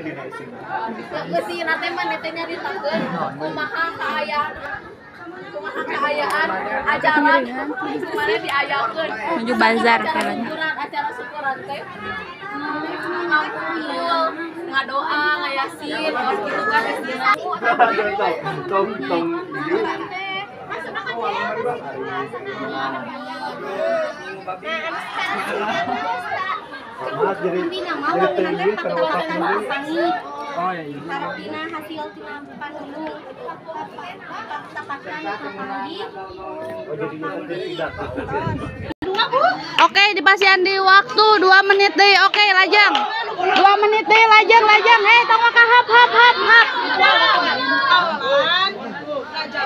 di sini. Geus nate mah netenya ditakeun kumaha kaayaan ajaran kemarin diayakeun menuju bazar kan. acara syukuran teh ngampul ngadoa ngayasin gitu kan istina Tong jadi tinggi keropak dulu. Oh ya ini. Tina hasil tina pandulu tapatkan di Oh jadi tidak. Oke, dipasihan di waktu 2 menit deh. Oke, lajang. 2 menit deh, lajang. Tongok hap.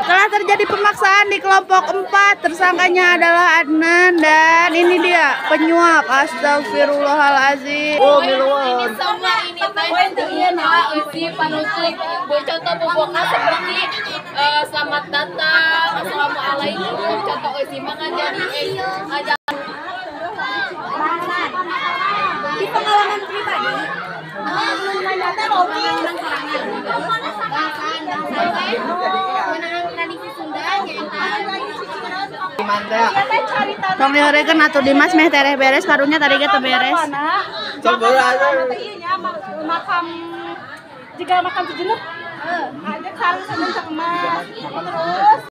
Telah terjadi pemaksaan di kelompok 4. Tersangkanya adalah Adnan dan ini dia penyuap. Astagfirullahalazim. Oh, ini miluan. semua ini teh usi panutup contoh pokoknya seperti selamat datang, assalamualaikum, contoh usi mah ngajari di pengalaman pribadi tradisi Sunda Tong dihorekeun atuh Dimas meh tereh beres karunya tadi ge teu beres. Coba aja. Makam jika makam sejenuh ada sarung sama emas terus